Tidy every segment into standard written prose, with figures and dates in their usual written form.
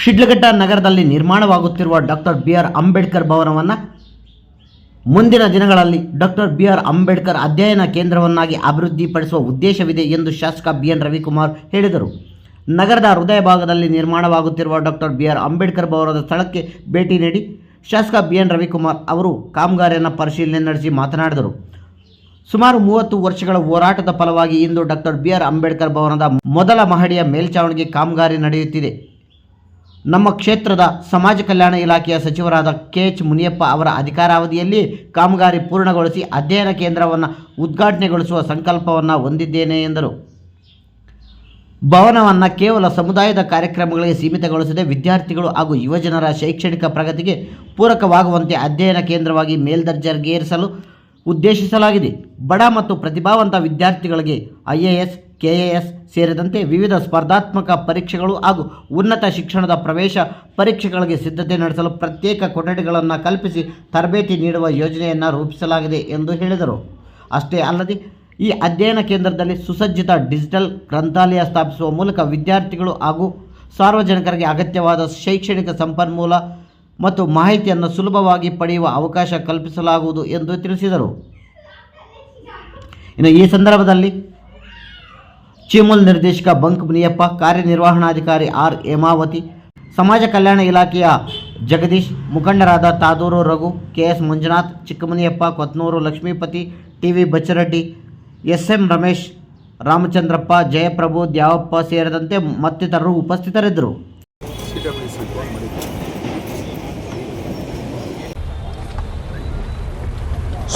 ಶಿಡ್ಲಘಟ್ಟ ನಗರದಲ್ಲಿ ನಿರ್ಮಾಣವಾಗುತ್ತಿರುವ doctor B R. Ambedkar ಭವನವನ್ನು ಮುಂದಿನ ದಿನಗಳಲ್ಲಿ ಡಾಕ್ಟರ್ ಬಿ.ಆರ್. ಅಂಬೇಡ್ಕರ್ ಅಧ್ಯಯನ ಕೇಂದ್ರವನ್ನಾಗಿ ಅಭಿವೃದ್ಧಿಪಡಿಸುವ ಉದ್ದೇಶವಿದೆ ಎಂದು ಶಾಸಕ ಬಿ.ಎನ್. ರವಿಕುಮಾರ್ ಹೇಳಿದರು. ನಗರದ ಹೃದಯ ಭಾಗದಲ್ಲಿ ನಿರ್ಮಾಣವಾಗುತ್ತಿರುವ ಡಾಕ್ಟರ್ ಬಿ.ಆರ್. ಅಂಬೇಡ್ಕರ್ ಭವನದ ಸ್ಥಳಕ್ಕೆ ಭೇಟಿ ನೀಡಿ ಶಾಸಕ ಬಿ.ಎನ್. ರವಿಕುಮಾರ್ ಅವರು ಕಾಮಗಾರಿಯನ್ನು ಪರಿಶೀಲನೆ ನಡೆಸಿ ಮಾತನಾಡಿದರು. ಸುಮಾರು 30 ವರ್ಷಗಳ ಹೋರಾಟದ ಫಲವಾಗಿ ಇಂದು ಡಾಕ್ಟರ್ ಬಿ.ಆರ್. ಅಂಬೇಡ್ಕರ್ ಭವನದ ಮೊದಲ ಮಹಡಿಯ ಮೇಲ್ಛಾವಣಿಗೆ ಕಾಮಗಾರಿ ನಡೆಯುತ್ತಿದೆ. ನಮ್ಮ ಕ್ಷೇತ್ರದ ಸಮಾಜ ಕಲ್ಯಾಣ ಇಲಾಖೆಯ ಸಚಿವರಾದ ಕೆ.ಎಚ್. ಮುನಿಯಪ್ಪ ಅವರ ಅಧಿಕಾರಾವಧಿಯಲ್ಲಿ ಕಾಮಗಾರಿ ಪೂರ್ಣಗೊಳಿಸಿ ಅಧ್ಯಯನ ಕೇಂದ್ರವನ್ನು ಉದ್ಘಾಟನೆಗೊಳಿಸುವ ಸಂಕಲ್ಪವನ್ನು ಹೊಂದಿದ್ದೇನೆ ಎಂದರು. ಭವನವನ್ನು ಕೇವಲ ಸಮುದಾಯದ ಕಾರ್ಯಕ್ರಮಗಳಿಗೆ ಸೀಮಿತಗೊಳಿಸದೆ ವಿದ್ಯಾರ್ಥಿಗಳು ಹಾಗೂ ಯುವಜನರ ಶೈಕ್ಷಣಿಕ ಪ್ರಗತಿಗೆ ಪೂರಕವಾಗುವಂತೆ ಅಧ್ಯಯನ ಕೇಂದ್ರವಾಗಿ ಮೇಲ್ದರ್ಜೆಗೇರಿಸಲು ಉದ್ದೇಶಿಸಲಾಗಿದೆ. ಬಡ ಮತ್ತು ಪ್ರತಿಭಾವಂತ ವಿದ್ಯಾರ್ಥಿಗಳಿಗೆ IAS, KAS ಸೇರಿದಂತೆ ವಿವಿಧ ಸ್ಪರ್ಧಾತ್ಮಕ ಪರೀಕ್ಷೆಗಳು ಹಾಗೂ ಉನ್ನತ ಶಿಕ್ಷಣದ ಪ್ರವೇಶ ಪರೀಕ್ಷೆಗಳಿಗೆ ಸಿದ್ಧತೆ ನಡೆಸಲು ಪ್ರತ್ಯೇಕ ಕೊಠಡಿಗಳನ್ನು ಕಲ್ಪಿಸಿ ತರಬೇತಿ ನೀಡುವ ಯೋಜನೆಯನ್ನು ರೂಪಿಸಲಾಗಿದೆ ಎಂದು ಹೇಳಿದರು. ಅಷ್ಟೇ ಅಲ್ಲದೆ ಈ ಅಧ್ಯಯನ ಕೇಂದ್ರದಲ್ಲಿ ಸುಸಜ್ಜಿತ ಡಿಜಿಟಲ್ ಗ್ರಂಥಾಲಯ ಸ್ಥಾಪಿಸುವ ಮೂಲಕ ವಿದ್ಯಾರ್ಥಿಗಳು ಹಾಗೂ ಸಾರ್ವಜನಿಕರಿಗೆ ಅಗತ್ಯವಾದ ಶೈಕ್ಷಣಿಕ ಸಂಪನ್ಮೂಲ ಮತ್ತು ಮಾಹಿತಿಯನ್ನು ಸುಲಭವಾಗಿ ಪಡೆಯುವ ಅವಕಾಶ ಕಲ್ಪಿಸಲಾಗುವುದು ಎಂದು ತಿಳಿಸಿದರು. ಇನ್ನು ಈ ಸಂದರ್ಭದಲ್ಲಿ ಚಿಮುಲ್ ನಿರ್ದೇಶಕ ಬಂಕ್ ಮುನಿಯಪ್ಪ, ಕಾರ್ಯನಿರ್ವಹಣಾಧಿಕಾರಿ ಆರ್. ಹೇಮಾವತಿ, ಸಮಾಜ ಕಲ್ಯಾಣ ಇಲಾಖೆಯ ಜಗದೀಶ್, ಮುಖಂಡರಾದ Tadur Raghu, KS. Manjunath, ಚಿಕ್ಕಮುನಿಯಪ್ಪ, Kothnur Lakshmipathi, TV. ಬಚ್ಚರಡ್ಡಿ, SM. Ramesh, Ramachandrappa, ಜಯಪ್ರಭು, Dyavappa ಸೇರಿದಂತೆ ಮತ್ತಿತರರು ಉಪಸ್ಥಿತರಿದ್ದರು.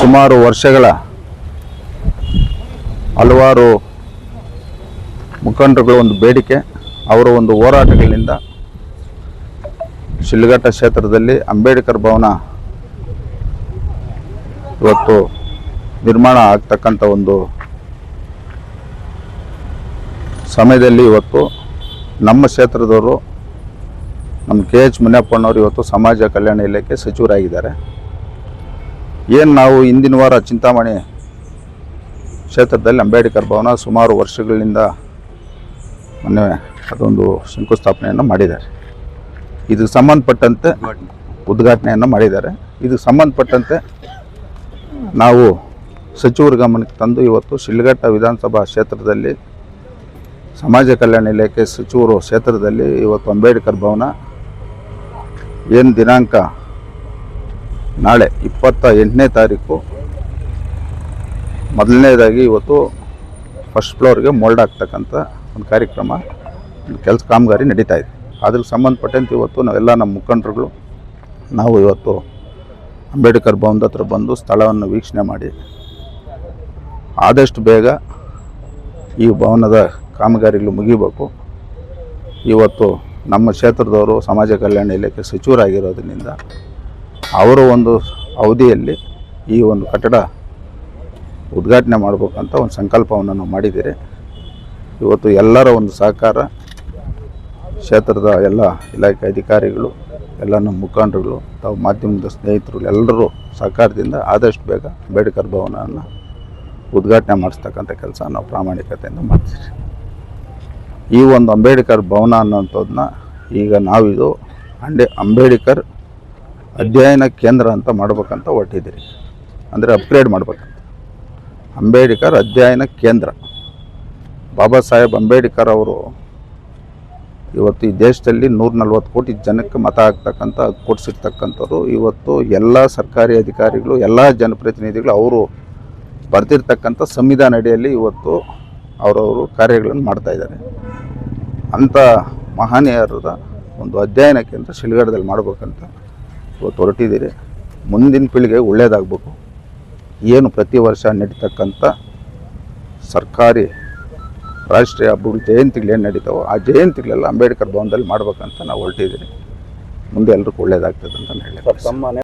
ಸುಮಾರು ವರ್ಷಗಳ ಹಲವಾರು ಮುಖಂಡರುಗಳ ಒಂದು ಬೇಡಿಕೆ, ಅವರ ಒಂದು ಹೋರಾಟಗಳಿಂದ ಶಿಡ್ಲಘಟ್ಟ ಕ್ಷೇತ್ರದಲ್ಲಿ ಅಂಬೇಡ್ಕರ್ ಭವನ ಇವತ್ತು ನಿರ್ಮಾಣ ಆಗ್ತಕ್ಕಂಥ ಒಂದು ಸಮಯದಲ್ಲಿ ಇವತ್ತು ನಮ್ಮ ಕ್ಷೇತ್ರದವರು, ನಮ್ಮ KH. ಮುನಿಯಪ್ಪನವರು ಇವತ್ತು ಸಮಾಜ ಕಲ್ಯಾಣ ಇಲಾಖೆ ಸಚಿವರಾಗಿದ್ದಾರೆ. ಏನು ನಾವು ಹಿಂದಿನ ವಾರ ಚಿಂತಾಮಣಿ ಕ್ಷೇತ್ರದಲ್ಲಿ ಅಂಬೇಡ್ಕರ್ ಭವನ ಸುಮಾರು ವರ್ಷಗಳಿಂದ ಮೊನ್ನೆ ಅದೊಂದು ಶಂಕುಸ್ಥಾಪನೆಯನ್ನು ಮಾಡಿದ್ದಾರೆ. ಇದಕ್ಕೆ ಸಂಬಂಧಪಟ್ಟಂತೆ ಉದ್ಘಾಟನೆಯನ್ನು ಮಾಡಿದ್ದಾರೆ. ಇದಕ್ಕೆ ಸಂಬಂಧಪಟ್ಟಂತೆ ನಾವು ಸಚಿವರ ಗಮನಕ್ಕೆ ತಂದು ಇವತ್ತು ಶಿಡ್ಲಘಟ್ಟ ವಿಧಾನಸಭಾ ಕ್ಷೇತ್ರದಲ್ಲಿ ಸಮಾಜ ಕಲ್ಯಾಣ ಇಲಾಖೆ ಸಚಿವರು ಕ್ಷೇತ್ರದಲ್ಲಿ ಇವತ್ತು ಅಂಬೇಡ್ಕರ್ ಭವನ ಏನು ದಿನಾಂಕ ನಾಳೆ 28ನೇ ತಾರೀಕು ಮೊದಲನೇದಾಗಿ ಇವತ್ತು ಫಸ್ಟ್ ಫ್ಲೋರ್ಗೆ ಮೋಲ್ಡ್ ಆಗ್ತಕ್ಕಂಥ ಒಂದು ಕಾರ್ಯಕ್ರಮ, ಕೆಲಸ ಕಾಮಗಾರಿ ನಡೀತಾ ಇದೆ. ಅದ್ರಿಗೆ ಸಂಬಂಧಪಟ್ಟಂತೆ ಇವತ್ತು ನಾವೆಲ್ಲ ನಮ್ಮ ಮುಖಂಡರುಗಳು ನಾವು ಇವತ್ತು ಅಂಬೇಡ್ಕರ್ ಭವನದ ಹತ್ರ ಬಂದು ಸ್ಥಳವನ್ನು ವೀಕ್ಷಣೆ ಮಾಡಿ ಆದಷ್ಟು ಬೇಗ ಈ ಭವನದ ಕಾಮಗಾರಿಗಳು ಮುಗಿಬೇಕು. ಇವತ್ತು ನಮ್ಮ ಕ್ಷೇತ್ರದವರು ಸಮಾಜ ಕಲ್ಯಾಣ ಇಲಾಖೆ ಸಚಿವರಾಗಿರೋದ್ರಿಂದ ಅವರ ಒಂದು ಅವಧಿಯಲ್ಲಿ ಈ ಒಂದು ಕಟ್ಟಡ ಉದ್ಘಾಟನೆ ಮಾಡಬೇಕಂತ ಒಂದು ಸಂಕಲ್ಪವನ್ನು ನಾವು ಮಾಡಿದ್ದೀರಿ. ಇವತ್ತು ಎಲ್ಲರ ಒಂದು ಸಹಕಾರ, ಕ್ಷೇತ್ರದ ಎಲ್ಲ ಇಲಾಖೆ ಅಧಿಕಾರಿಗಳು, ಎಲ್ಲ ನಮ್ಮ ಮುಖಂಡರುಗಳು, ತಾವು ಮಾಧ್ಯಮದ ಸ್ನೇಹಿತರು ಎಲ್ಲರೂ ಸಹಕಾರದಿಂದ ಆದಷ್ಟು ಬೇಗ ಅಂಬೇಡ್ಕರ್ ಭವನವನ್ನು ಉದ್ಘಾಟನೆ ಮಾಡಿಸ್ತಕ್ಕಂಥ ಕೆಲಸ ನಾವು ಪ್ರಾಮಾಣಿಕತೆಯಿಂದ ಮಾಡ್ತೀವಿ. ಈ ಒಂದು ಅಂಬೇಡ್ಕರ್ ಭವನ ಅನ್ನೋಂಥದ್ದನ್ನ ಈಗ ನಾವಿದು ಅಂಬೇಡ್ಕರ್ ಅಧ್ಯಯನ ಕೇಂದ್ರ ಅಂತ ಮಾಡ್ಬೇಕಂತ ಹೊರಟಿದ್ದೀರಿ. ಅಂದರೆ ಅಪ್ಗ್ರೇಡ್ ಮಾಡ್ಬೇಕಂತ. ಅಂಬೇಡ್ಕರ್ ಅಧ್ಯಯನ ಕೇಂದ್ರ. ಬಾಬಾ ಸಾಹೇಬ್ ಅಂಬೇಡ್ಕರ್ ಅವರು ಇವತ್ತು ಈ ದೇಶದಲ್ಲಿ 140 ಕೋಟಿ ಜನಕ್ಕೆ ಮತ ಹಾಕ್ತಕ್ಕಂಥ ಕೊಡಿಸಿರ್ತಕ್ಕಂಥವ್ರು. ಇವತ್ತು ಎಲ್ಲ ಸರ್ಕಾರಿ ಅಧಿಕಾರಿಗಳು, ಎಲ್ಲ ಜನಪ್ರತಿನಿಧಿಗಳು ಅವರು ಬರ್ತಿರ್ತಕ್ಕಂಥ ಸಂವಿಧಾನ ಅಡಿಯಲ್ಲಿ ಇವತ್ತು ಅವರವರು ಕಾರ್ಯಗಳನ್ನು ಮಾಡ್ತಾಯಿದ್ದಾರೆ. ಅಂಥ ಮಹನೀಯರದ ಒಂದು ಅಧ್ಯಯನ ಕೇಂದ್ರ ಶಿಡ್ಲಘಟ್ಟದಲ್ಲಿ ಮಾಡ್ಬೇಕಂತ ಇವತ್ತು ಹೊರಟಿದ್ದೀರಿ. ಮುಂದಿನ ಪೀಳಿಗೆಗೆ ಒಳ್ಳೆಯದಾಗಬೇಕು. ಏನು ಪ್ರತಿ ವರ್ಷ ನಡೀತಕ್ಕಂಥ ಸರ್ಕಾರಿ ರಾಷ್ಟ್ರೀಯ ಹಬ್ಬಗಳು ಜಯಂತಿಗಳು ಏನು ನಡೀತಾವೋ ಆ ಜಯಂತಿಗಳೆಲ್ಲ ಅಂಬೇಡ್ಕರ್ ಭವನದಲ್ಲಿ ಮಾಡ್ಬೇಕಂತ ನಾವು ಹೊರಟಿದ್ದೀರಿ. ಮುಂದೆ ಎಲ್ರಿಗೂ ಒಳ್ಳೆಯದಾಗ್ತದೆ ಅಂತ ಹೇಳಿ